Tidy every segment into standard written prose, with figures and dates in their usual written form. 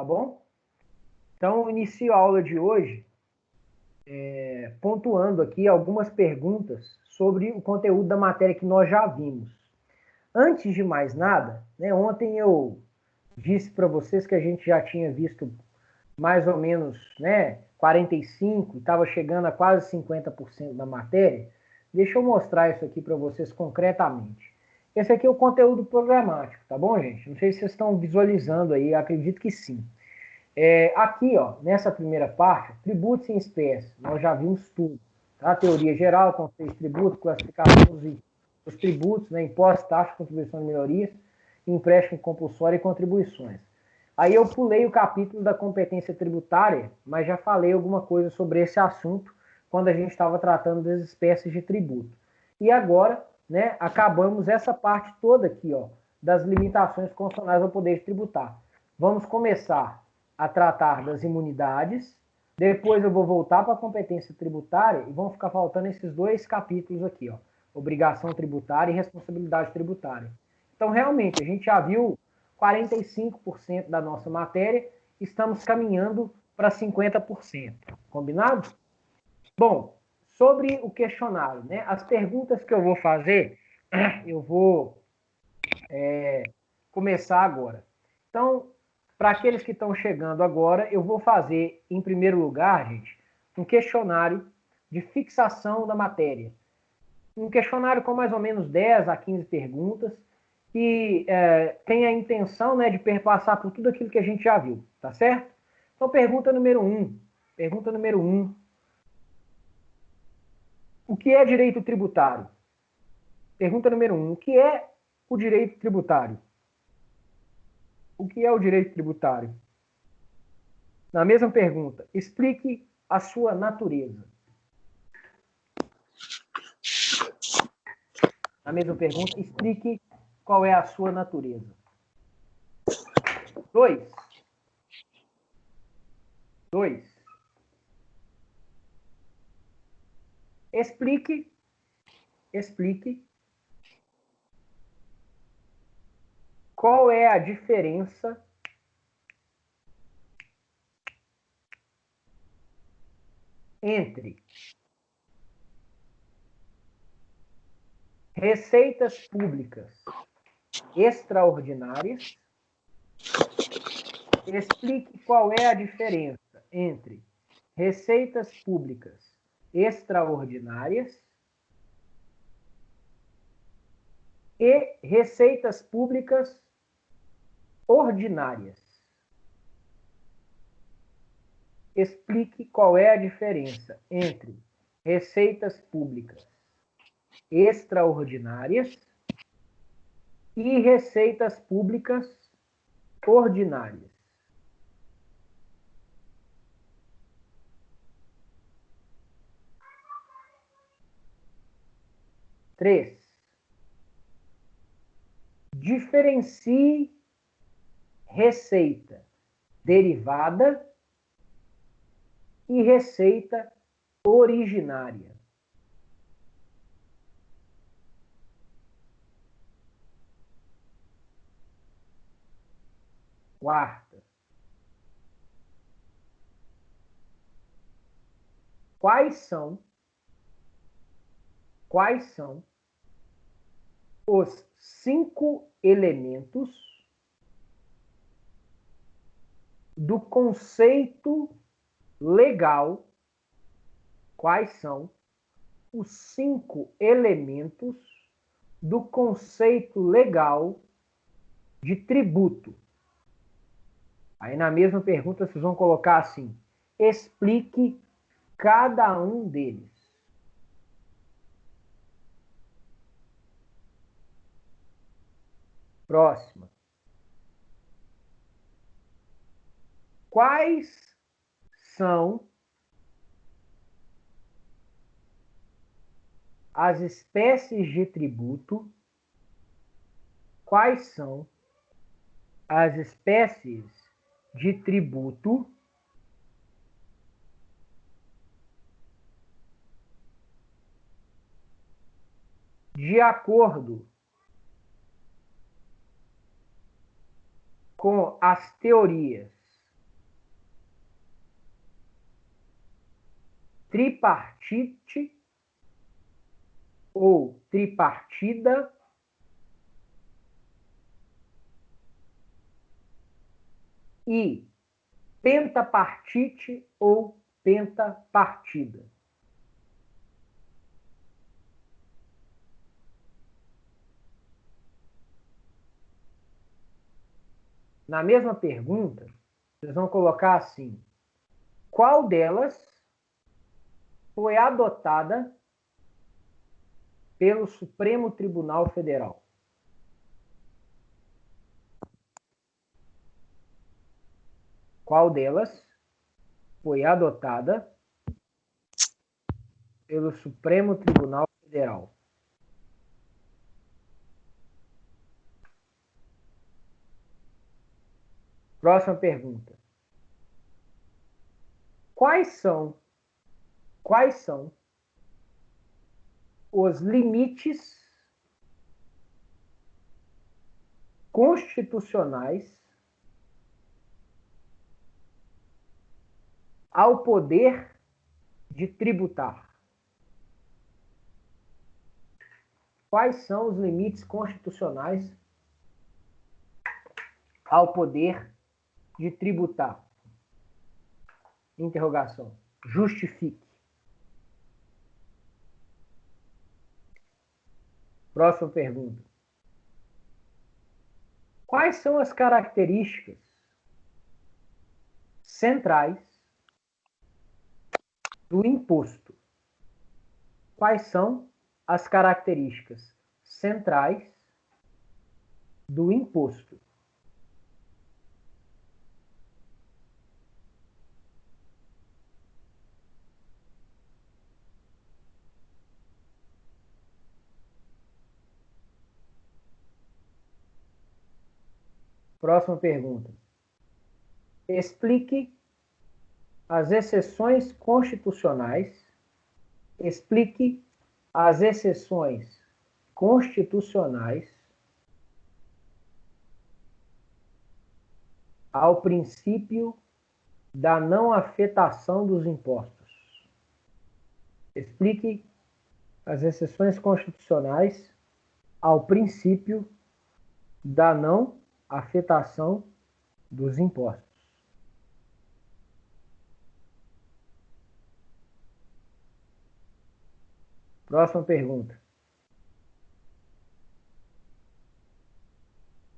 tá bom? Então, eu inicio a aula de hoje pontuando aqui algumas perguntas sobre o conteúdo da matéria que nós já vimos. Antes de mais nada, né, ontem eu disse para vocês que a gente já tinha visto mais ou menos, né, 45, estava chegando a quase 50% da matéria. Deixa eu mostrar isso aqui para vocês concretamente. Esse aqui é o conteúdo programático, tá bom, gente? Não sei se vocês estão visualizando aí, acredito que sim. Aqui, ó, nessa primeira parte, tributos em espécie, nós já vimos tudo. Tá? Teoria geral, conceito de tributo, classificação dos tributos, né, impostos, taxas, contribuições e melhorias, empréstimo compulsório e contribuições. Aí eu pulei o capítulo da competência tributária, mas já falei alguma coisa sobre esse assunto quando a gente estava tratando das espécies de tributo. E agora, né, acabamos essa parte toda aqui, ó, das limitações constitucionais ao poder de tributar. Vamos começar a tratar das imunidades, depois eu vou voltar para a competência tributária e vão ficar faltando esses dois capítulos aqui, ó, obrigação tributária e responsabilidade tributária. Então, realmente, a gente já viu 45% da nossa matéria, estamos caminhando para 50%. Combinado? Bom, sobre o questionário, né? As perguntas que eu vou fazer, eu vou começar agora. Então, para aqueles que estão chegando agora, eu vou fazer, em primeiro lugar, gente, um questionário de fixação da matéria. Um questionário com mais ou menos 10 a 15 perguntas, que tem a intenção, né, de perpassar por tudo aquilo que a gente já viu, tá certo? Então, pergunta número 1. Pergunta número 1. O que é direito tributário? Pergunta número 1. O que é o direito tributário? O que é o direito tributário? Na mesma pergunta, explique a sua natureza. Na mesma pergunta, explique qual é a sua natureza. 2. Explique qual é a diferença entre receitas públicas extraordinárias. Explique qual é a diferença entre receitas públicas extraordinárias e receitas públicas ordinárias. Explique qual é a diferença entre receitas públicas extraordinárias e receitas públicas ordinárias. 3. Diferencie receita derivada e receita originária. 4. Quais são os 5 elementos do conceito legal? Quais são os 5 elementos do conceito legal de tributo? Aí na mesma pergunta vocês vão colocar assim: explique cada um deles. Próxima. Quais são as espécies de tributo? Quais são as espécies de tributo de acordo com as teorias tripartite ou tripartida, e pentapartite ou pentapartida. Na mesma pergunta, vocês vão colocar assim: qual delas foi adotada pelo Supremo Tribunal Federal? Qual delas foi adotada pelo Supremo Tribunal Federal? Próxima pergunta. Quais são os limites constitucionais ao poder de tributar? Quais são os limites constitucionais ao poder de tributar? Interrogação. Justifique. Próxima pergunta. Quais são as características centrais do imposto? Quais são as características centrais do imposto? Próxima pergunta. Explique as exceções constitucionais. Explique as exceções constitucionais ao princípio da não afetação dos impostos. Explique as exceções constitucionais ao princípio da não afetação dos impostos. Próxima pergunta.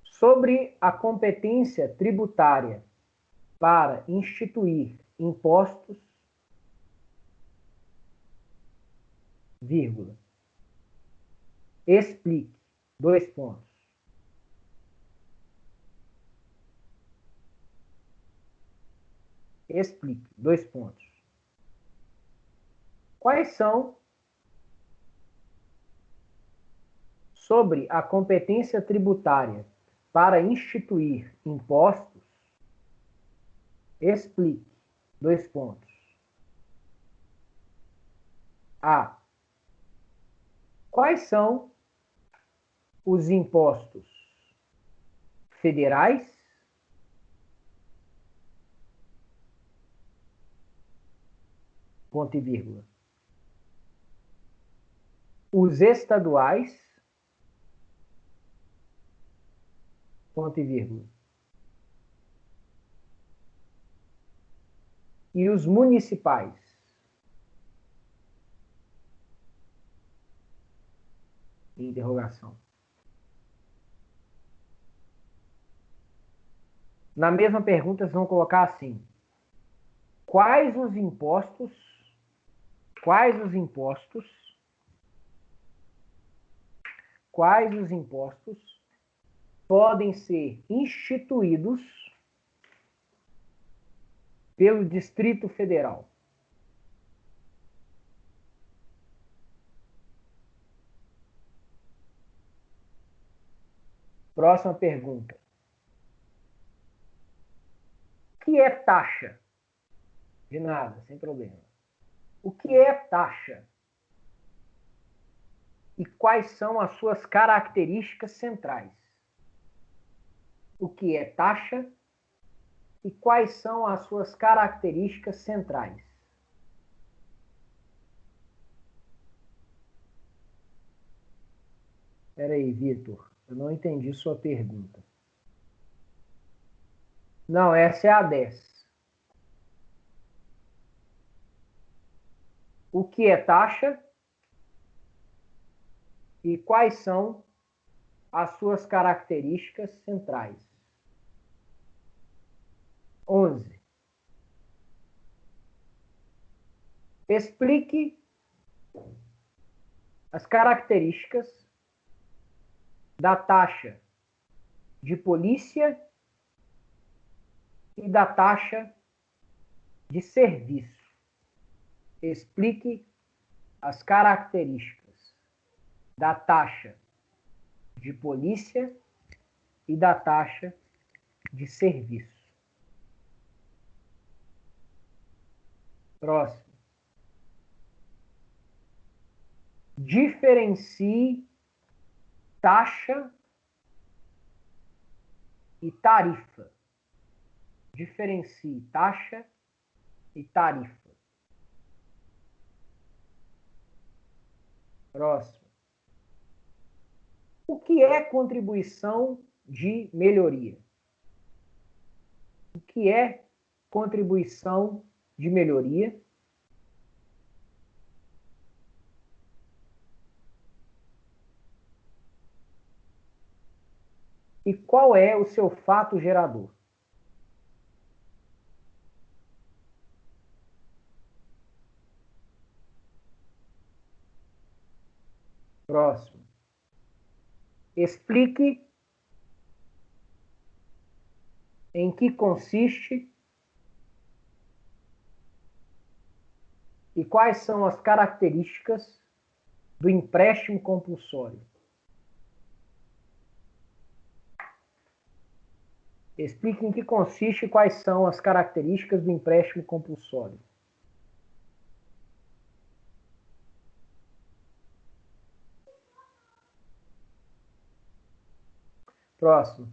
Sobre a competência tributária para instituir impostos, vírgula. Explique. 2 pontos. Explique. 2 pontos. Quais são, sobre a competência tributária para instituir impostos, explique. 2 pontos. A. Quais são os impostos federais, ponto e vírgula, os estaduais, ponto e vírgula, e os municipais? Interrogação. Na mesma pergunta, vocês vão colocar assim: quais os impostos podem ser instituídos pelo Distrito Federal? Próxima pergunta. O que é taxa? De nada, sem problema. O que é taxa? E quais são as suas características centrais? O que é taxa e quais são as suas características centrais? Espera aí, Vitor. Eu não entendi sua pergunta. Não, essa é a 10. O que é taxa e quais são as suas características centrais? 11. Explique as características da taxa de polícia e da taxa de serviço. Explique as características da taxa de polícia e da taxa de serviço. Próximo. Diferencie taxa e tarifa. Diferencie taxa e tarifa. Próximo. O que é contribuição de melhoria? O que é contribuição de melhoria? E qual é o seu fato gerador? Próximo. Explique em que consiste e quais são as características do empréstimo compulsório. Explique em que consiste e quais são as características do empréstimo compulsório. Próximo.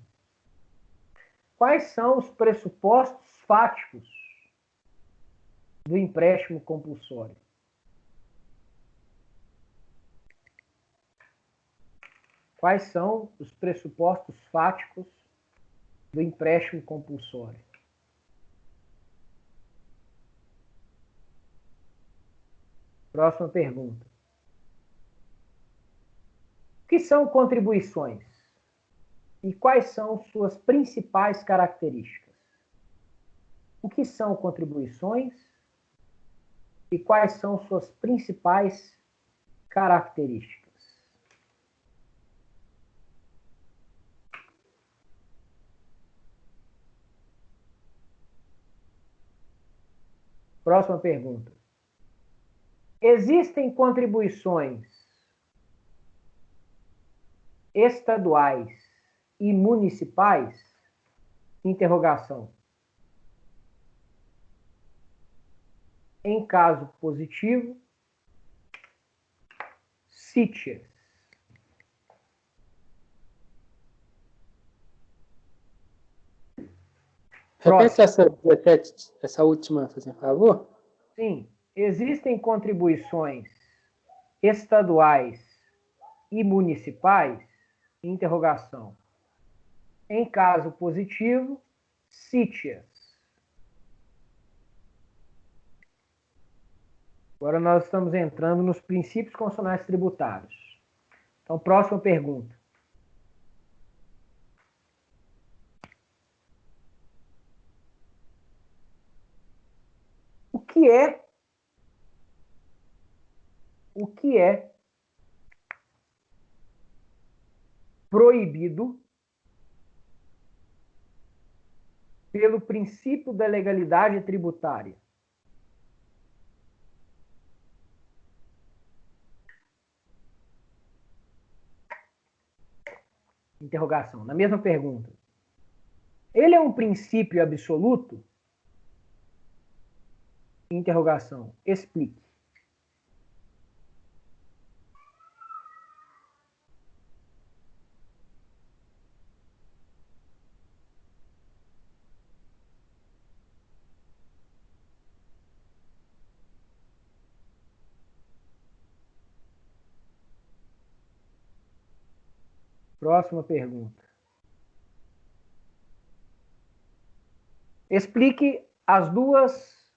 Quais são os pressupostos fáticos do empréstimo compulsório? Quais são os pressupostos fáticos do empréstimo compulsório? Próxima pergunta. O que são contribuições? E quais são suas principais características? O que são contribuições e quais são suas principais características? Próxima pergunta. Existem contribuições estaduais e municipais? Interrogação. Em caso positivo, cite-as. Repete essa 17, essa última, por favor. Sim, existem contribuições estaduais e municipais? Interrogação. Em caso positivo, cite-as. Agora nós estamos entrando nos princípios constitucionais tributários. Então, próxima pergunta. O que é proibido pelo princípio da legalidade tributária? Interrogação. Na mesma pergunta. Ele é um princípio absoluto? Interrogação. Explique. Próxima pergunta. Explique as duas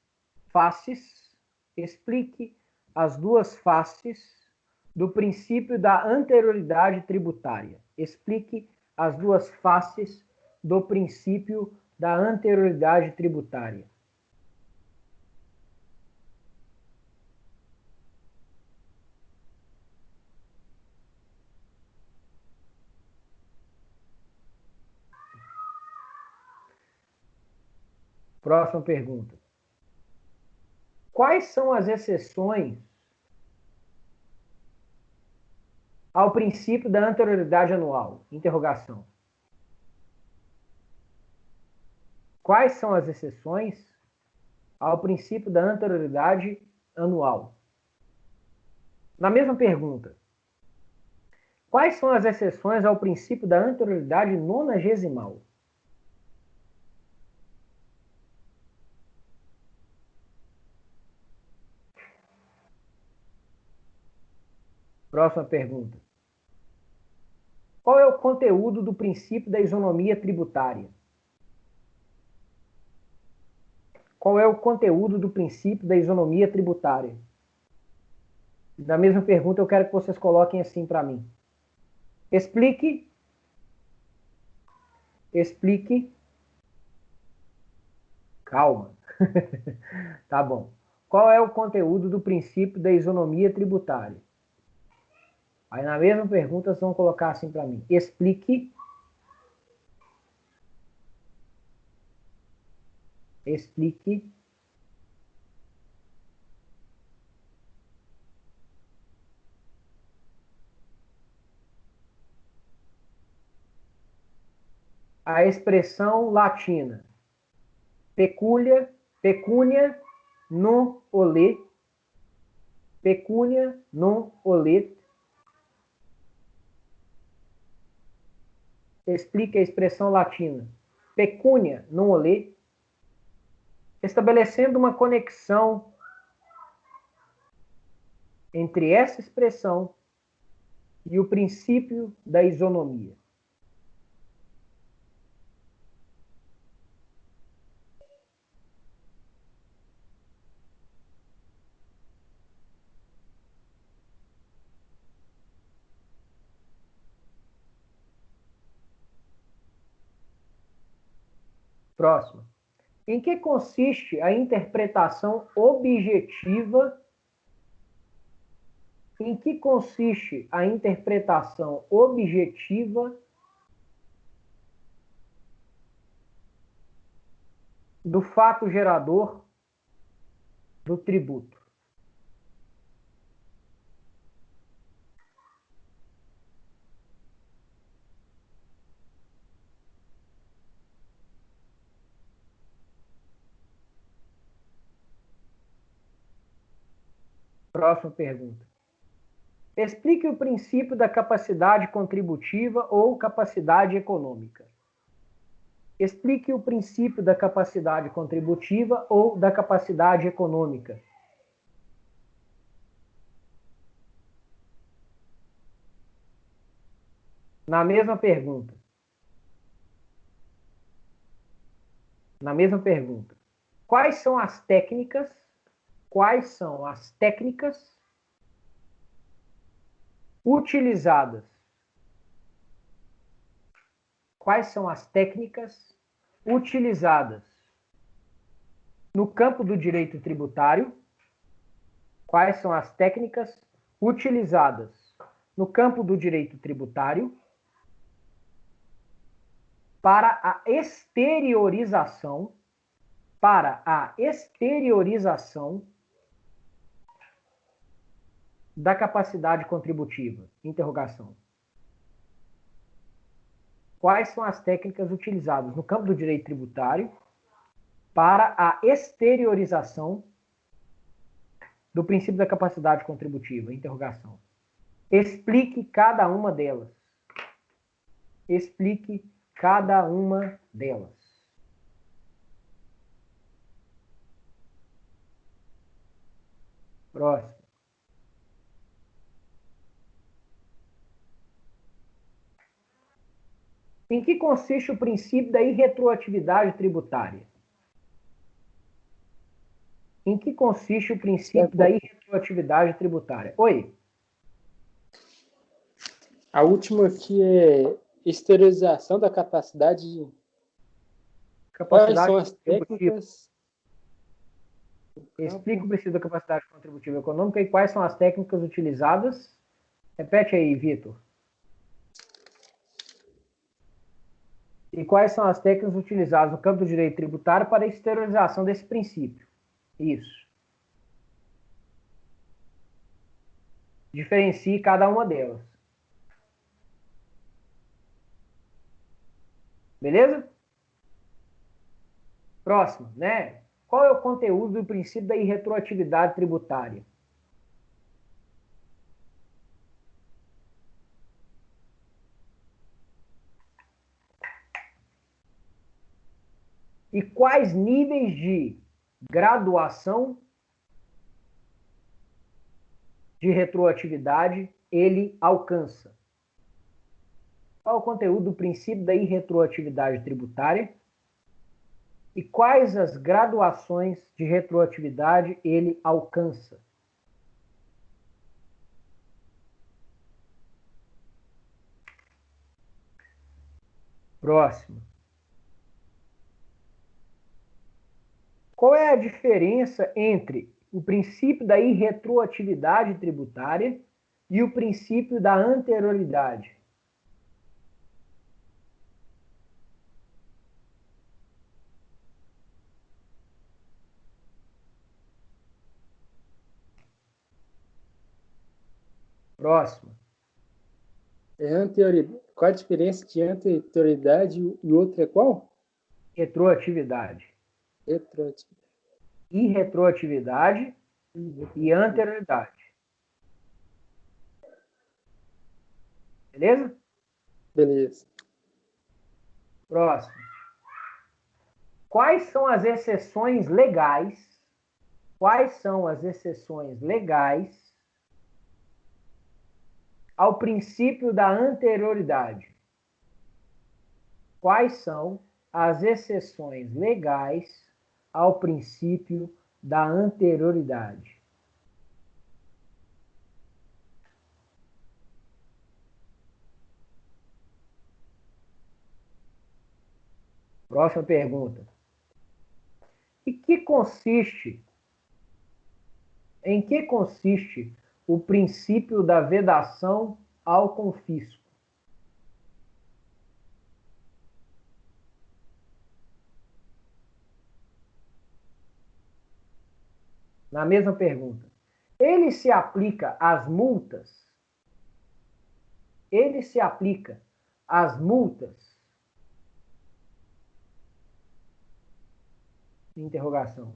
faces. Explique as duas faces do princípio da anterioridade tributária. Explique as duas faces do princípio da anterioridade tributária. Próxima pergunta. Quais são as exceções ao princípio da anterioridade anual? Interrogação. Quais são as exceções ao princípio da anterioridade anual? Na mesma pergunta. Quais são as exceções ao princípio da anterioridade nonagesimal? Próxima pergunta. Qual é o conteúdo do princípio da isonomia tributária? Qual é o conteúdo do princípio da isonomia tributária? Na mesma pergunta, eu quero que vocês coloquem assim para mim. Explique. Calma. Tá bom. Qual é o conteúdo do princípio da isonomia tributária? Aí na mesma pergunta, vocês vão colocar assim para mim. Explique a expressão latina pecunia non olet, pecunia non olet. Explique a expressão latina pecunia non olet, estabelecendo uma conexão entre essa expressão e o princípio da isonomia. Próximo. Em que consiste a interpretação objetiva? Em que consiste a interpretação objetiva do fato gerador do tributo? Próxima pergunta. Explique o princípio da capacidade contributiva ou capacidade econômica. Explique o princípio da capacidade contributiva ou da capacidade econômica. Na mesma pergunta. Quais são as técnicas utilizadas? Quais são as técnicas utilizadas no campo do direito tributário? Quais são as técnicas utilizadas no campo do direito tributário para a exteriorização da capacidade contributiva? Interrogação. Quais são as técnicas utilizadas no campo do direito tributário para a exteriorização do princípio da capacidade contributiva? Interrogação. Explique cada uma delas. Explique cada uma delas. Próximo. Em que consiste o princípio da irretroatividade tributária? Em que consiste o princípio da irretroatividade tributária? Oi? A última aqui é exteriorização da capacidade de... Quais são as técnicas? Explica o princípio da capacidade contributiva econômica e quais são as técnicas utilizadas. Repete aí, Vitor. E quais são as técnicas utilizadas no campo do direito tributário para a exteriorização desse princípio? Isso. Diferencie cada uma delas. Beleza? Próximo, né? Qual é o conteúdo do princípio da irretroatividade tributária? E quais níveis de graduação de retroatividade ele alcança? Qual é o conteúdo do princípio da irretroatividade tributária? E quais as graduações de retroatividade ele alcança? Próximo. Qual é a diferença entre o princípio da irretroatividade tributária e o princípio da anterioridade? Próximo. Qual a diferença de anterioridade e o outro é qual? Retroatividade. Retroatividade. Irretroatividade e anterioridade. Beleza? Beleza. Próximo. Quais são as exceções legais? Quais são as exceções legais ao princípio da anterioridade? Quais são as exceções legais ao princípio da anterioridade? Próxima pergunta. Em que consiste o princípio da vedação ao confisco? Na mesma pergunta. Ele se aplica às multas? Ele se aplica às multas? Interrogação.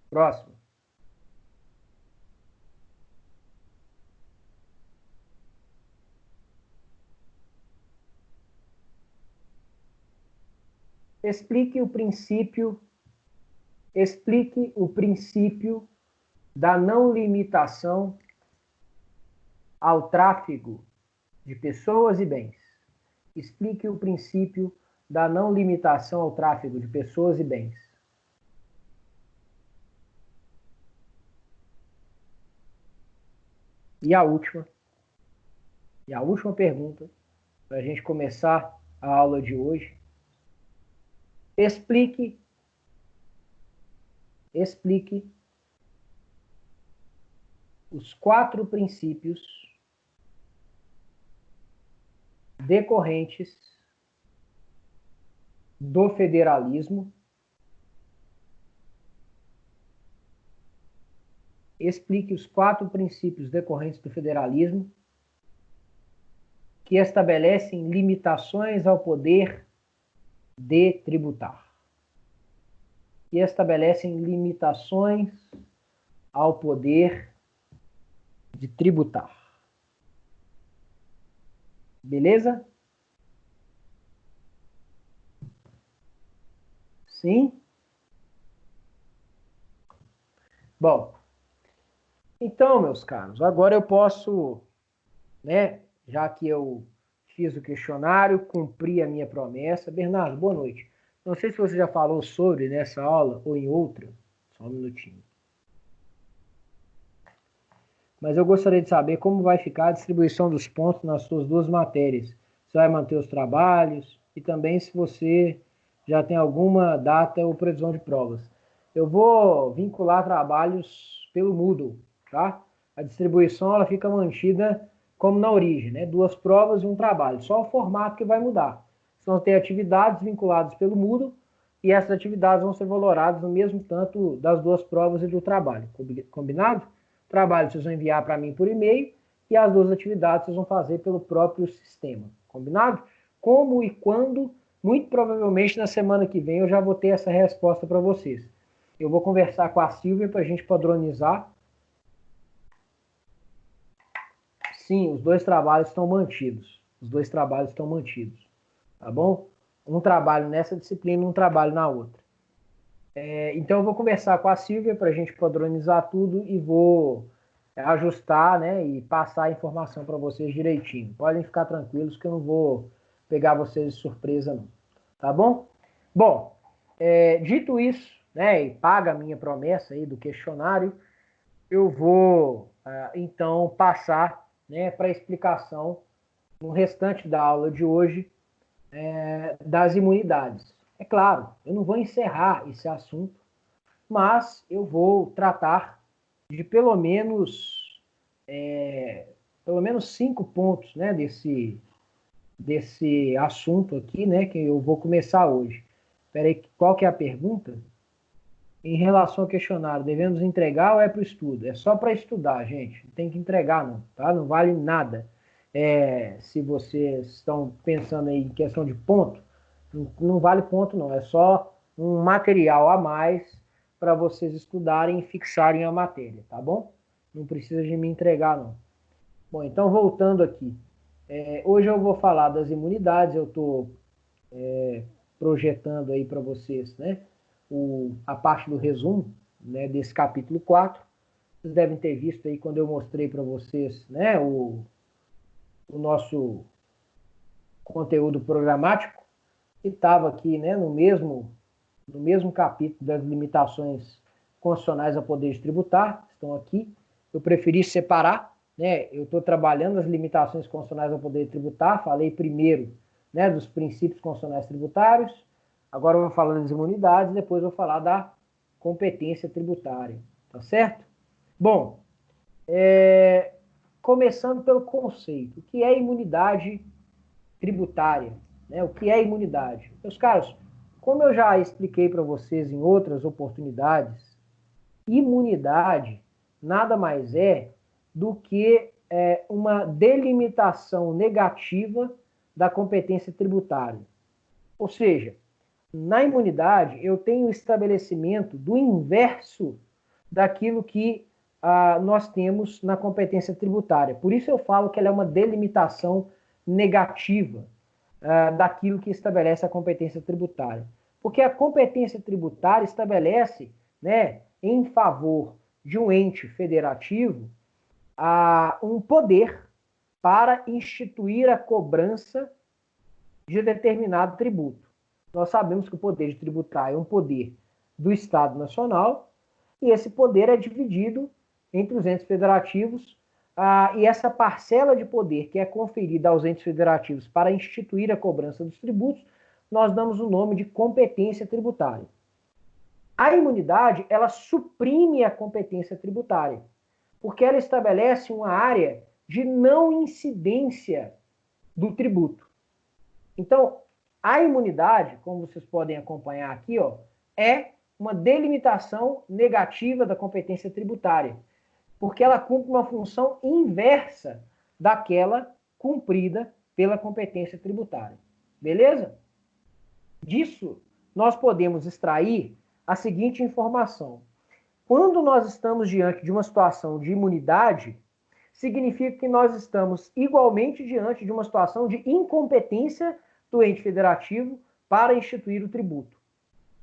Próximo. Explique o princípio da não limitação ao tráfego de pessoas e bens. Explique o princípio da não limitação ao tráfego de pessoas e bens. E a última pergunta, para a gente começar a aula de hoje. Explique os 4 princípios decorrentes do federalismo. Explique os 4 princípios decorrentes do federalismo que estabelecem limitações ao poder de tributar. Que estabelecem limitações ao poder de tributar. Beleza? Sim? Bom, Então, meus caros, agora eu posso, né, já que eu fiz o questionário, cumpri a minha promessa. Bernardo, boa noite. Não sei se você já falou sobre nessa aula ou em outra, só um minutinho. Mas eu gostaria de saber como vai ficar a distribuição dos pontos nas suas duas matérias. Você vai manter os trabalhos e também se você já tem alguma data ou previsão de provas. Eu vou vincular trabalhos pelo Moodle, tá? A distribuição ela fica mantida como na origem, né? 2 provas e um trabalho. Só o formato que vai mudar. Você vão ter atividades vinculadas pelo Moodle e essas atividades vão ser valoradas no mesmo tanto das 2 provas e do trabalho. Combinado? Trabalho vocês vão enviar para mim por e-mail e as 2 atividades vocês vão fazer pelo próprio sistema. Combinado? Como e quando, muito provavelmente na semana que vem eu já vou ter essa resposta para vocês. Eu vou conversar com a Silvia para a gente padronizar. Sim, os 2 trabalhos estão mantidos. Os 2 trabalhos estão mantidos. Tá bom? Um trabalho nessa disciplina e um trabalho na outra. Então eu vou conversar com a Silvia para a gente padronizar tudo e vou ajustar, né, e passar a informação para vocês direitinho. Podem ficar tranquilos que eu não vou pegar vocês de surpresa não. Tá bom? Bom, dito isso, né, e paga a minha promessa aí do questionário, eu vou então passar, né, para a explicação no restante da aula de hoje das imunidades. É claro, eu não vou encerrar esse assunto, mas eu vou tratar de pelo menos 5 pontos, né, desse assunto aqui, né, que eu vou começar hoje. Espera aí, qual que é a pergunta? Em relação ao questionário, devemos entregar ou é para o estudo? É só para estudar, gente. Não tem que entregar, não, tá? Não vale nada. Se vocês estão pensando aí em questão de ponto, não vale ponto, não. É só um material a mais para vocês estudarem e fixarem a matéria, tá bom? Não precisa de me entregar, não. Bom, então voltando aqui. Hoje eu vou falar das imunidades, eu estou projetando aí para vocês, né, a parte do resumo, né, desse capítulo 4. Vocês devem ter visto aí quando eu mostrei para vocês, né, o nosso conteúdo programático, que estava aqui, né, no mesmo capítulo das limitações constitucionais ao poder tributar, estão aqui. Eu preferi separar, né, eu estou trabalhando as limitações constitucionais ao poder tributar, falei primeiro, né, dos princípios constitucionais tributários, agora eu vou falando das imunidades, depois eu vou falar da competência tributária, tá certo? Bom, começando pelo conceito, o que é imunidade tributária, né? O que é imunidade? Meus caros, como eu já expliquei para vocês em outras oportunidades, imunidade nada mais é do que uma delimitação negativa da competência tributária. Ou seja, na imunidade eu tenho o estabelecimento do inverso daquilo que nós temos na competência tributária. Por isso eu falo que ela é uma delimitação negativa daquilo que estabelece a competência tributária. Porque a competência tributária estabelece, né, em favor de um ente federativo um poder para instituir a cobrança de determinado tributo. Nós sabemos que o poder de tributar é um poder do Estado Nacional e esse poder é dividido entre os entes federativos e essa parcela de poder que é conferida aos entes federativos para instituir a cobrança dos tributos, nós damos o nome de competência tributária. A imunidade, ela suprime a competência tributária, porque ela estabelece uma área de não incidência do tributo. Então, a imunidade, como vocês podem acompanhar aqui, ó, é uma delimitação negativa da competência tributária, porque ela cumpre uma função inversa daquela cumprida pela competência tributária. Beleza? Disso, nós podemos extrair a seguinte informação. Quando nós estamos diante de uma situação de imunidade, significa que nós estamos igualmente diante de uma situação de incompetência do ente federativo para instituir o tributo.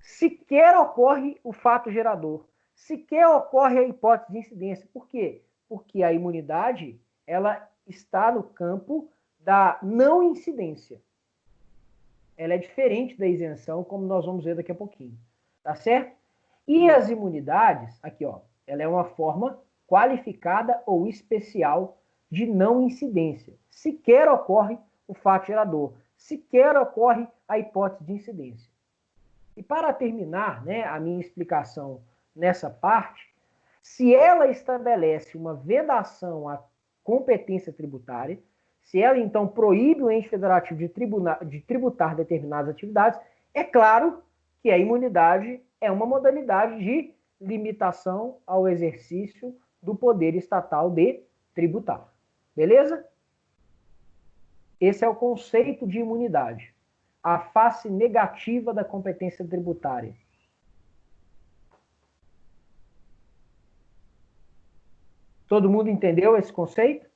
Sequer ocorre o fato gerador, sequer ocorre a hipótese de incidência. Por quê? porque a imunidade ela está no campo da não incidência. Ela é diferente da isenção, como nós vamos ver daqui a pouquinho. Tá certo? E as imunidades, aqui, ó, ela é uma forma qualificada ou especial de não incidência. Sequer ocorre o fato gerador, sequer ocorre a hipótese de incidência. E para terminar, né, a minha explicação nessa parte, se ela estabelece uma vedação à competência tributária, se ela então proíbe o ente federativo de tributar determinadas atividades, é claro que a imunidade é uma modalidade de limitação ao exercício do poder estatal de tributar. Beleza? Esse é o conceito de imunidade. A face negativa da competência tributária. Todo mundo entendeu esse conceito?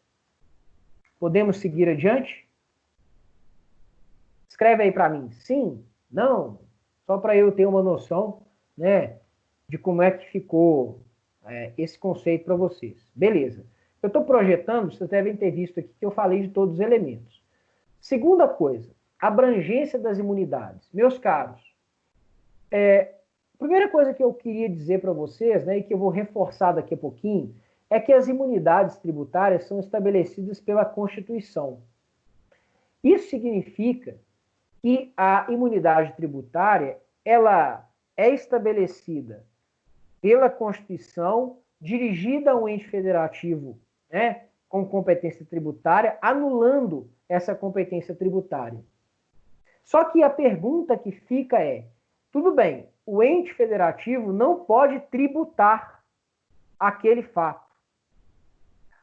Podemos seguir adiante? Escreve aí para mim. Sim? Não? Só para eu ter uma noção, né, de como é que ficou esse conceito para vocês. Beleza. Eu estou projetando, vocês devem ter visto aqui que eu falei de todos os elementos. Segunda coisa, abrangência das imunidades. Meus caros, a primeira coisa que eu queria dizer para vocês, né, e que eu vou reforçar daqui a pouquinho, é que as imunidades tributárias são estabelecidas pela Constituição. Isso significa que a imunidade tributária ela é estabelecida pela Constituição, dirigida a um ente federativo, né, com competência tributária, anulando essa competência tributária. Só que a pergunta que fica é, tudo bem, o ente federativo não pode tributar aquele fato.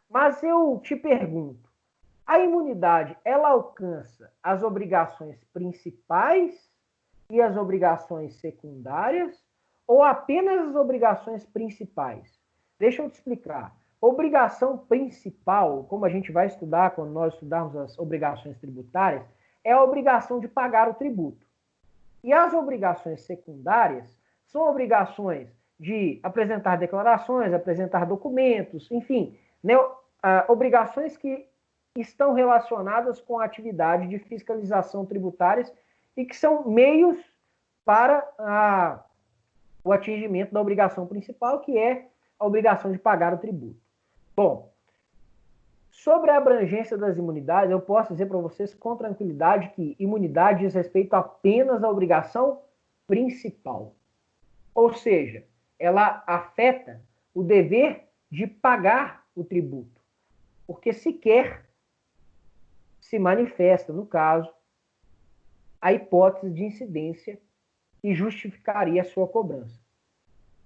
Mas eu te pergunto, a imunidade, ela alcança as obrigações principais e as obrigações secundárias ou apenas as obrigações principais? Deixa eu te explicar. Obrigação principal, como a gente vai estudar quando nós estudarmos as obrigações tributárias, é a obrigação de pagar o tributo. E as obrigações secundárias são obrigações de apresentar declarações, apresentar documentos, enfim, né, obrigações que estão relacionadas com a atividade de fiscalização tributárias e que são meios para o atingimento da obrigação principal, que é a obrigação de pagar o tributo. Bom, sobre a abrangência das imunidades, eu posso dizer para vocês com tranquilidade que imunidade diz respeito apenas à obrigação principal. Ou seja, ela afeta o dever de pagar o tributo, porque sequer se manifesta, no caso, a hipótese de incidência que justificaria a sua cobrança.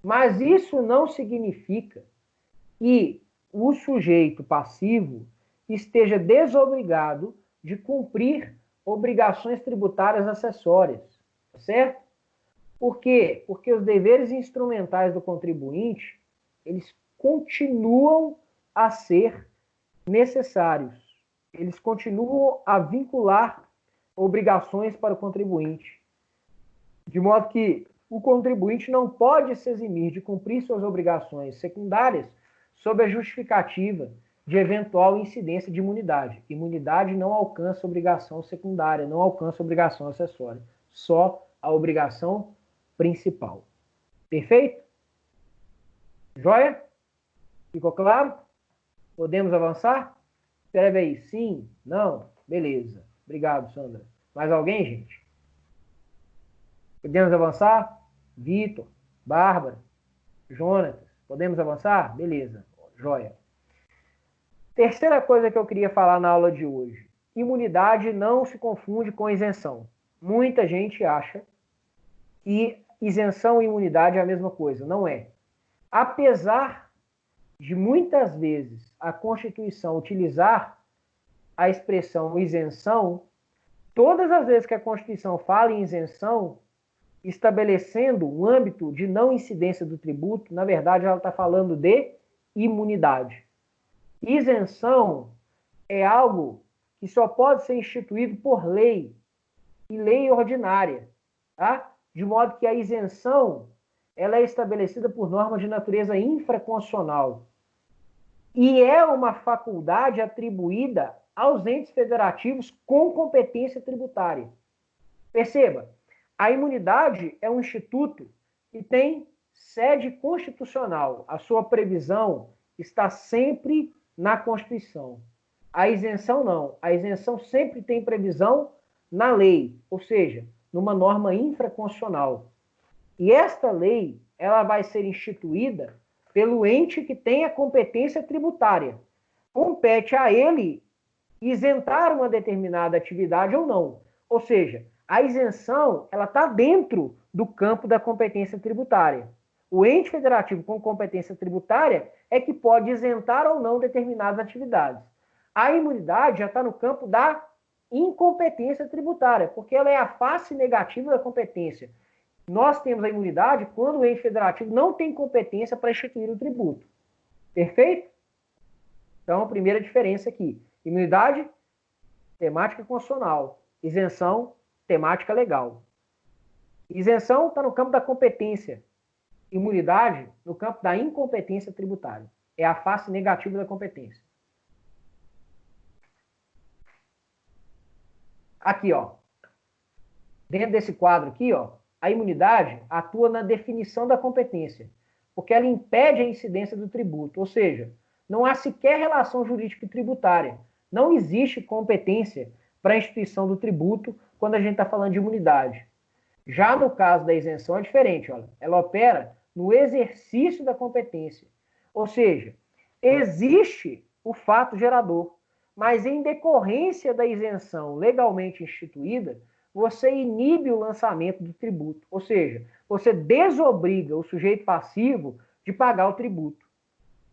Mas isso não significa que o sujeito passivo esteja desobrigado de cumprir obrigações tributárias acessórias, certo? Por quê? Porque os deveres instrumentais do contribuinte, eles continuam a ser necessários. Eles continuam a vincular obrigações para o contribuinte. De modo que o contribuinte não pode se eximir de cumprir suas obrigações secundárias sob a justificativa de eventual incidência de imunidade. Imunidade não alcança obrigação secundária, não alcança obrigação acessória. Só a obrigação principal. Perfeito? Joia? Ficou claro? Podemos avançar? Escreve aí, sim, não, beleza. Obrigado, Sandra. Mais alguém, gente? Podemos avançar? Vitor, Bárbara, Jonatas, podemos avançar? Beleza, joia. Terceira coisa que eu queria falar na aula de hoje. Imunidade não se confunde com isenção. Muita gente acha que isenção e imunidade é a mesma coisa. Não é. Apesar de muitas vezes a Constituição utilizar a expressão isenção, todas as vezes que a Constituição fala em isenção, estabelecendo um âmbito de não incidência do tributo, na verdade ela está falando de imunidade. Isenção é algo que só pode ser instituído por lei, e lei ordinária, tá? De modo que a isenção ela é estabelecida por normas de natureza infraconstitucional. e é uma faculdade atribuída aos entes federativos com competência tributária. Perceba, a imunidade é um instituto que tem sede constitucional. A sua previsão está sempre na Constituição. A isenção não. A isenção sempre tem previsão na lei, ou seja, numa norma infraconstitucional. E esta lei, ela vai ser instituída pelo ente que tem a competência tributária. Compete a ele isentar uma determinada atividade ou não. Ou seja, a isenção, ela está dentro do campo da competência tributária. O ente federativo com competência tributária é que pode isentar ou não determinadas atividades. A imunidade já está no campo da incompetência tributária, porque ela é a face negativa da competência. Nós temos a imunidade quando o ente federativo não tem competência para instituir o tributo. Perfeito? Então, a primeira diferença aqui. Imunidade, temática constitucional. Isenção, temática legal. Isenção está no campo da competência. Imunidade, no campo da incompetência tributária. É a face negativa da competência. Aqui, ó. Dentro desse quadro aqui, ó, a imunidade atua na definição da competência, porque ela impede a incidência do tributo, ou seja, não há sequer relação jurídica e tributária. Não existe competência para a instituição do tributo quando a gente está falando de imunidade. Já no caso da isenção é diferente, olha, ela opera no exercício da competência. Ou seja, existe o fato gerador, mas em decorrência da isenção legalmente instituída, você inibe o lançamento do tributo. Ou seja, você desobriga o sujeito passivo de pagar o tributo.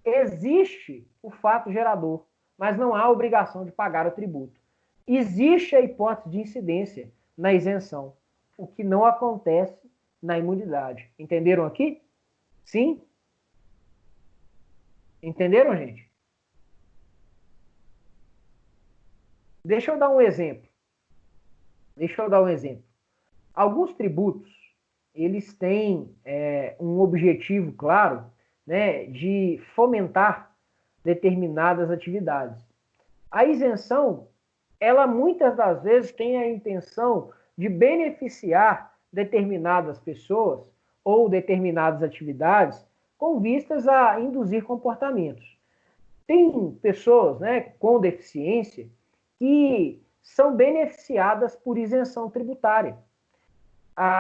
Existe o fato gerador, mas não há obrigação de pagar o tributo. Existe a hipótese de incidência na isenção, o que não acontece na imunidade. Entenderam aqui? Sim? Entenderam, gente? Deixa eu dar um exemplo. Alguns tributos, eles têm um objetivo claro, né, de fomentar determinadas atividades. A isenção, ela muitas das vezes tem a intenção de beneficiar determinadas pessoas ou determinadas atividades com vistas a induzir comportamentos. Tem pessoas, né, com deficiência que são beneficiadas por isenção tributária.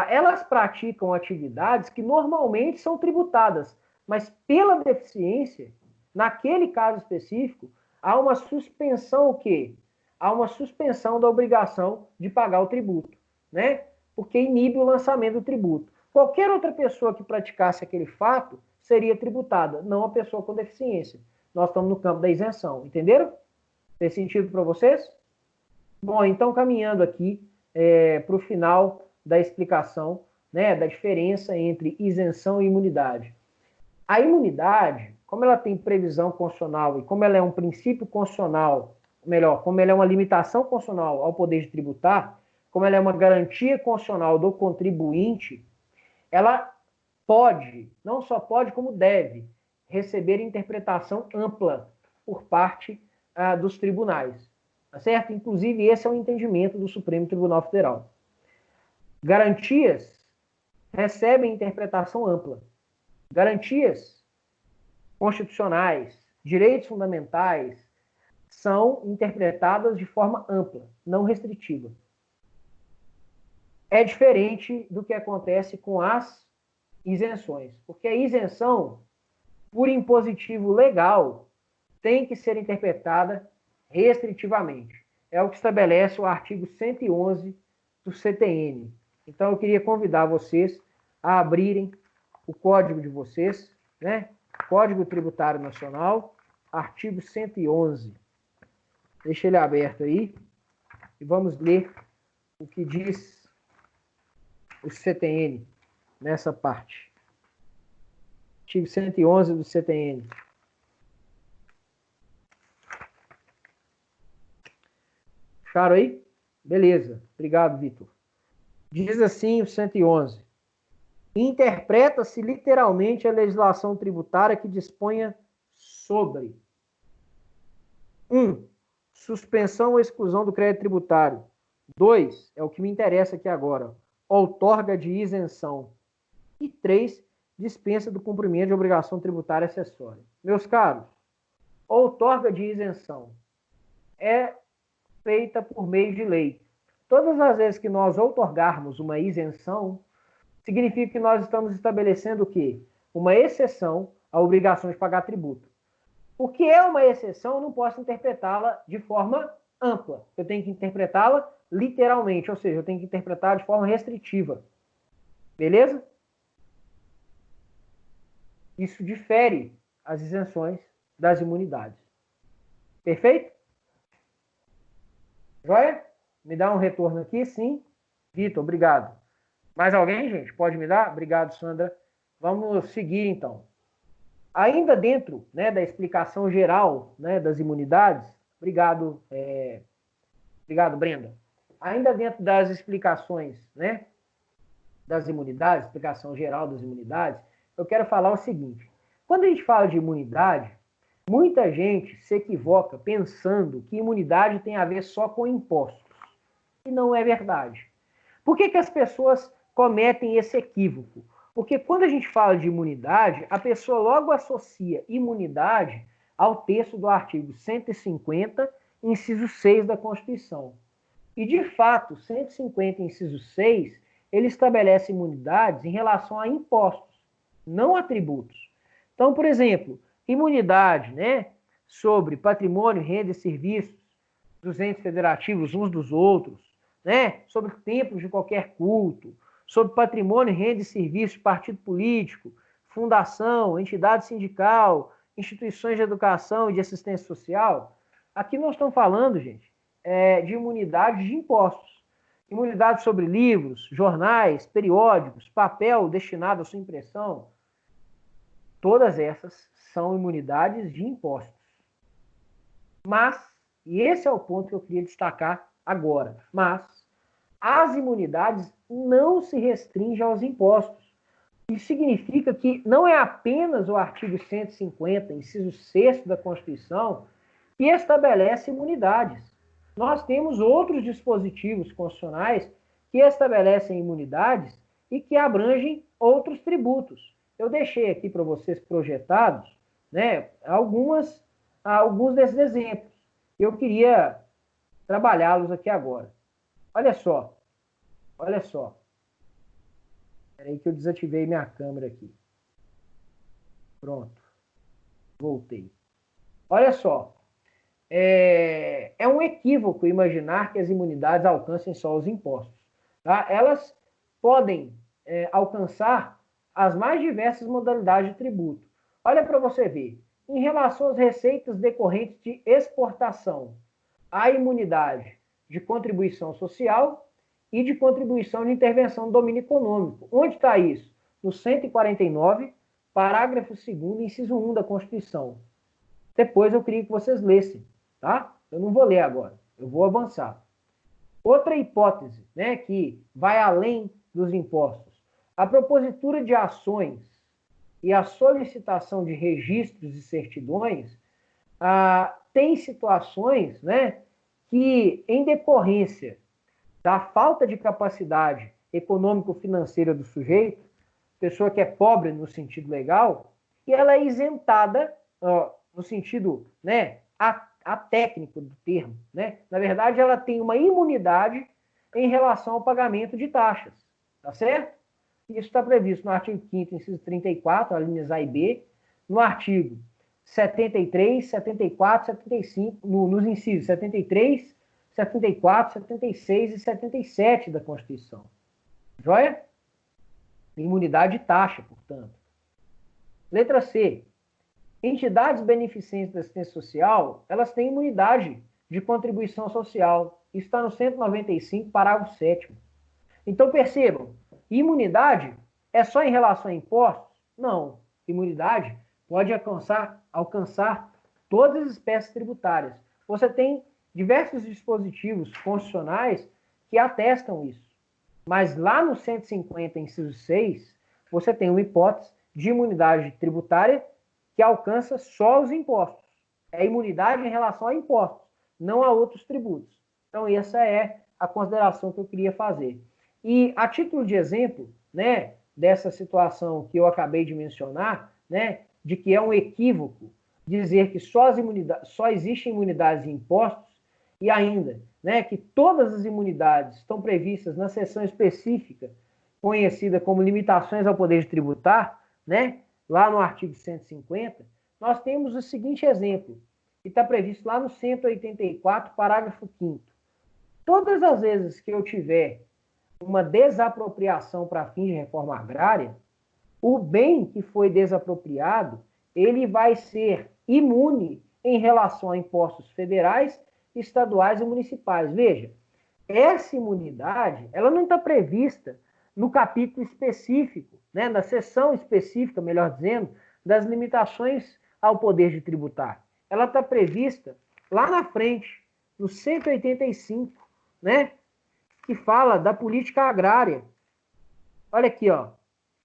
Elas praticam atividades que normalmente são tributadas, mas pela deficiência, naquele caso específico, há uma suspensão o quê? Há uma suspensão da obrigação de pagar o tributo, né? Porque inibe o lançamento do tributo. Qualquer outra pessoa que praticasse aquele fato seria tributada, não a pessoa com deficiência. Nós estamos no campo da isenção, entenderam? Fez sentido para vocês? Bom, então caminhando aqui para o final da explicação, né, da diferença entre isenção e imunidade. A imunidade, como ela tem previsão constitucional e como ela é um princípio constitucional, melhor, como ela é uma limitação constitucional ao poder de tributar, como ela é uma garantia constitucional do contribuinte, ela pode, não só pode, como deve, receber interpretação ampla por parte dos tribunais. Tá certo? Inclusive, esse é o entendimento do Supremo Tribunal Federal. Garantias recebem interpretação ampla. Garantias constitucionais, direitos fundamentais, são interpretadas de forma ampla, não restritiva. É diferente do que acontece com as isenções, porque a isenção, por impositivo legal, tem que ser interpretada restritivamente. É o que estabelece o artigo 111 do CTN. Então, eu queria convidar vocês a abrirem o código de vocês, né? Código Tributário Nacional, artigo 111. Deixa ele aberto aí e vamos ler o que diz o CTN nessa parte. Artigo 111 do CTN. Acharam aí? Beleza. Obrigado, Vitor. Diz assim o 111. Interpreta-se literalmente a legislação tributária que disponha sobre. 1. Suspensão ou exclusão do crédito tributário. 2. É o que me interessa aqui agora. Outorga de isenção. E 3. Dispensa do cumprimento de obrigação tributária acessória. Meus caros, outorga de isenção é feita por meio de lei. Todas as vezes que nós outorgarmos uma isenção, significa que nós estamos estabelecendo o quê? Uma exceção à obrigação de pagar tributo. O que é uma exceção, eu não posso interpretá-la de forma ampla. Eu tenho que interpretá-la literalmente, ou seja, eu tenho que interpretar de forma restritiva. Beleza? Isso difere as isenções das imunidades. Perfeito? Joia? Me dá um retorno aqui, sim. Vitor, obrigado. Mais alguém, gente? Pode me dar? Obrigado, Sandra. Vamos seguir, então. Ainda dentro, né, da explicação geral, né, das imunidades, obrigado, obrigado, Brenda. Ainda dentro das explicações, né, das imunidades, explicação geral das imunidades, eu quero falar o seguinte. Quando a gente fala de imunidade, muita gente se equivoca pensando que imunidade tem a ver só com impostos. E não é verdade. Por que as pessoas cometem esse equívoco? Porque quando a gente fala de imunidade, a pessoa logo associa imunidade ao texto do artigo 150, inciso 6 da Constituição. E, de fato, 150, inciso 6, ele estabelece imunidades em relação a impostos, não a tributos. Então, por exemplo, imunidade, né, sobre patrimônio, renda e serviços dos entes federativos uns dos outros, né, sobre templos de qualquer culto, sobre patrimônio, renda e serviços de partido político, fundação, entidade sindical, instituições de educação e de assistência social. Aqui nós estamos falando, gente, de imunidade de impostos. Imunidade sobre livros, jornais, periódicos, papel destinado à sua impressão. Todas essas são imunidades de impostos. Mas, e esse é o ponto que eu queria destacar agora, mas as imunidades não se restringem aos impostos. Isso significa que não é apenas o artigo 150, inciso 6 da Constituição, que estabelece imunidades. Nós temos outros dispositivos constitucionais que estabelecem imunidades e que abrangem outros tributos. Eu deixei aqui para vocês projetados, né, alguns desses exemplos. Eu queria trabalhá-los aqui agora. Olha só. Olha só. Espera aí que eu desativei minha câmera aqui. Pronto. Voltei. Olha só. É um equívoco imaginar que as imunidades alcancem só os impostos. Tá? Elas podem alcançar as mais diversas modalidades de tributo. Olha para você ver. Em relação às receitas decorrentes de exportação, há imunidade de contribuição social e de contribuição de intervenção no domínio econômico. Onde está isso? No 149, parágrafo 2º, inciso 1 da Constituição. Depois eu queria que vocês lessem, tá? Eu não vou ler agora, eu vou avançar. Outra hipótese, né, que vai além dos impostos. A propositura de ações e a solicitação de registros e certidões tem situações, né, que, em decorrência da falta de capacidade econômico-financeira do sujeito, pessoa que é pobre no sentido legal, e ela é isentada, no sentido, né, técnico do termo, né? Na verdade, ela tem uma imunidade em relação ao pagamento de taxas, tá certo? Isso está previsto no artigo 5º, inciso 34, alíneas A e B, no artigo 73, 74, 75, nos incisos 73, 74, 76 e 77 da Constituição. Joia? Imunidade de taxa, portanto. Letra C. Entidades beneficentes da assistência social, elas têm imunidade de contribuição social. Isso está no 195, parágrafo 7º. Então, percebam, imunidade é só em relação a impostos? Não. Imunidade pode alcançar todas as espécies tributárias. Você tem diversos dispositivos constitucionais que atestam isso. Mas lá no 150, inciso 6, você tem uma hipótese de imunidade tributária que alcança só os impostos. É imunidade em relação a impostos, não a outros tributos. Então, essa é a consideração que eu queria fazer. E, a título de exemplo, né, dessa situação que eu acabei de mencionar, né, de que é um equívoco dizer que só existem imunidades e impostos, e ainda, né, que todas as imunidades estão previstas na seção específica, conhecida como limitações ao poder de tributar, né, lá no artigo 150, nós temos o seguinte exemplo, que está previsto lá no 184, parágrafo 5º. Todas as vezes que eu tiver uma desapropriação para fins de reforma agrária, o bem que foi desapropriado, ele vai ser imune em relação a impostos federais, estaduais e municipais. Veja, essa imunidade, ela não está prevista no capítulo específico, né, na seção específica, melhor dizendo, das limitações ao poder de tributar. Ela está prevista lá na frente, no 185, né, que fala da política agrária. Olha aqui, ó,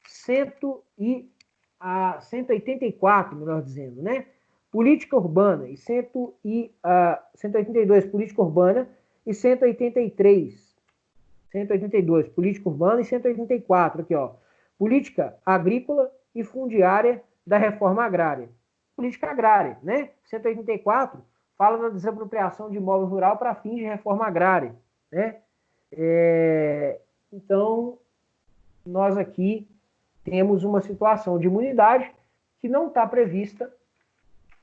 184, melhor dizendo, né? Política urbana, e 182, política urbana, e 182, política urbana, e 184, aqui, ó, política agrícola e fundiária da reforma agrária. Política agrária, né? 184 fala da desapropriação de imóvel rural para fins de reforma agrária, né? Então, nós aqui temos uma situação de imunidade que não está prevista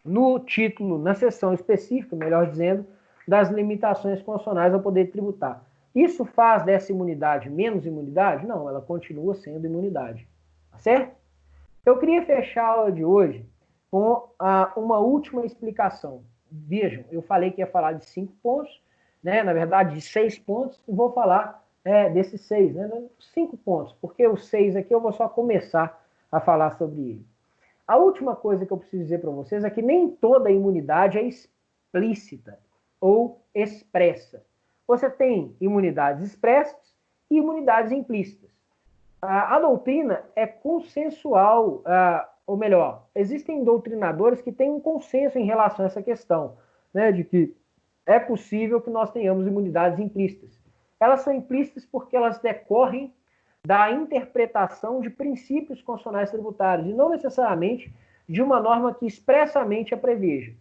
no título, na seção específica, melhor dizendo, das limitações constitucionais ao poder tributar. Isso faz dessa imunidade menos imunidade? Não, ela continua sendo imunidade. Tá certo? Eu queria fechar a aula de hoje com uma última explicação. Vejam, eu falei que ia falar de 5 pontos, né? Na verdade, de 6 pontos, e vou falar desses 6, né? 5 pontos, porque os 6 aqui eu vou só começar a falar sobre ele. A última coisa que eu preciso dizer para vocês é que nem toda imunidade é explícita ou expressa. Você tem imunidades expressas e imunidades implícitas. A doutrina é consensual, ou melhor, existem doutrinadores que têm um consenso em relação a essa questão, né, de que é possível que nós tenhamos imunidades implícitas. Elas são implícitas porque elas decorrem da interpretação de princípios constitucionais tributários, e não necessariamente de uma norma que expressamente a preveja.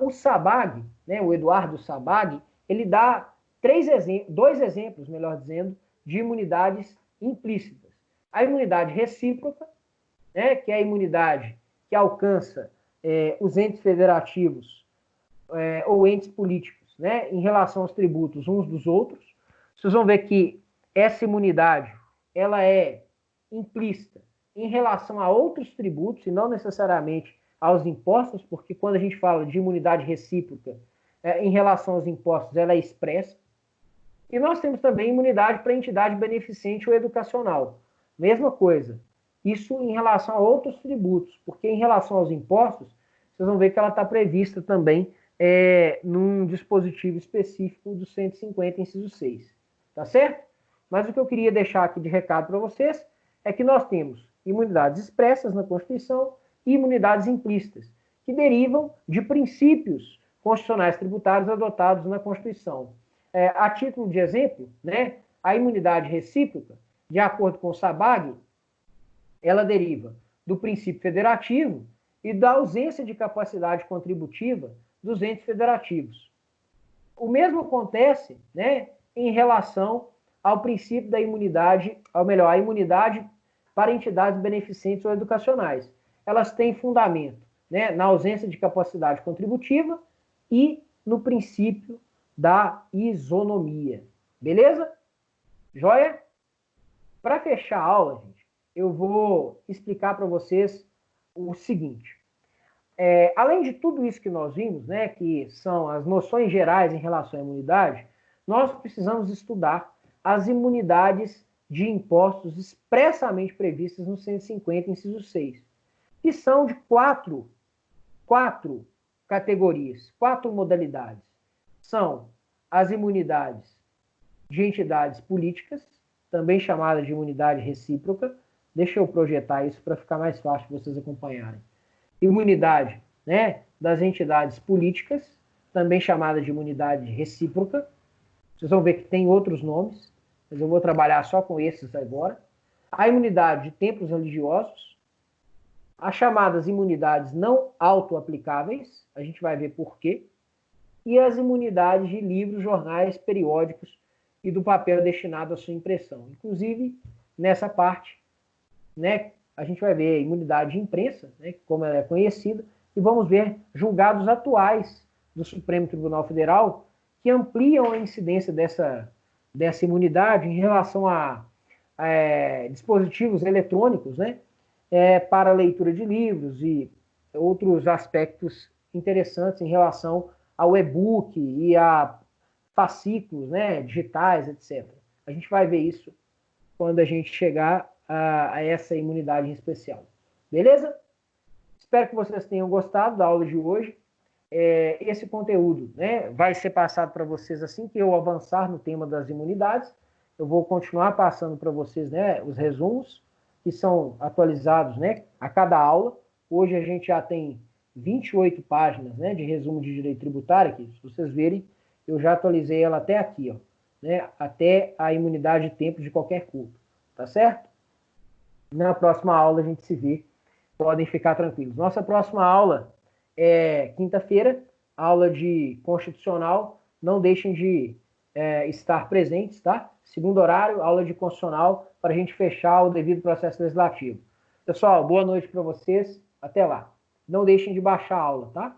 O Sabag, né, o Eduardo Sabag, ele dá dois exemplos, melhor dizendo, de imunidades implícitas. A imunidade recíproca, né, que é a imunidade que alcança os entes federativos ou entes políticos, né, em relação aos tributos uns dos outros. Vocês vão ver que essa imunidade ela é implícita em relação a outros tributos e não necessariamente aos impostos, porque quando a gente fala de imunidade recíproca em relação aos impostos, ela é expressa. E nós temos também imunidade para entidade beneficente ou educacional. Mesma coisa. Isso em relação a outros tributos, porque em relação aos impostos, vocês vão ver que ela está prevista também num dispositivo específico do 150, inciso 6. Tá certo? Mas o que eu queria deixar aqui de recado para vocês é que nós temos imunidades expressas na Constituição e imunidades implícitas, que derivam de princípios constitucionais tributários adotados na Constituição. A título de exemplo, né, a imunidade recíproca, de acordo com o Sabag, ela deriva do princípio federativo e da ausência de capacidade contributiva dos entes federativos. O mesmo acontece, né, em relação ao princípio da imunidade, ou melhor, a imunidade para entidades beneficentes ou educacionais. Elas têm fundamento, né, na ausência de capacidade contributiva e no princípio da isonomia. Beleza? Joia? Para fechar a aula, gente, eu vou explicar para vocês o seguinte. Além de tudo isso que nós vimos, né, que são as noções gerais em relação à imunidade, nós precisamos estudar as imunidades de impostos expressamente previstas no 150, inciso 6, que são de quatro categorias, 4 modalidades. São as imunidades de entidades políticas, também chamadas de imunidade recíproca. Deixa eu projetar isso para ficar mais fácil para vocês acompanharem. Imunidade né, das entidades políticas, também chamada de imunidade recíproca. Vocês vão ver que tem outros nomes, mas eu vou trabalhar só com esses agora. A imunidade de templos religiosos, as chamadas imunidades não autoaplicáveis, a gente vai ver por quê, e as imunidades de livros, jornais, periódicos e do papel destinado à sua impressão. Inclusive, nessa parte, né, a gente vai ver a imunidade de imprensa, né, como ela é conhecida, e vamos ver julgados atuais do Supremo Tribunal Federal que ampliam a incidência dessa imunidade em relação a dispositivos eletrônicos, né, para leitura de livros e outros aspectos interessantes em relação ao e-book e a fascículos, né, digitais, etc. A gente vai ver isso quando a gente chegar a essa imunidade em especial. Beleza? Espero que vocês tenham gostado da aula de hoje. Esse conteúdo, né, vai ser passado para vocês assim que eu avançar no tema das imunidades. Eu vou continuar passando para vocês, né, os resumos que são atualizados, né, a cada aula. Hoje a gente já tem 28 páginas, né, de resumo de direito tributário aqui. Se vocês verem, eu já atualizei ela até aqui, ó, né, até a imunidade de tempo de qualquer culpa. Tá certo? Na próxima aula a gente se vê. Podem ficar tranquilos. Nossa próxima aula é quinta-feira, aula de constitucional. Não deixem de estar presentes, tá? Segundo horário, aula de constitucional, para a gente fechar o devido processo legislativo. Pessoal, boa noite para vocês. Até lá. Não deixem de baixar a aula, tá?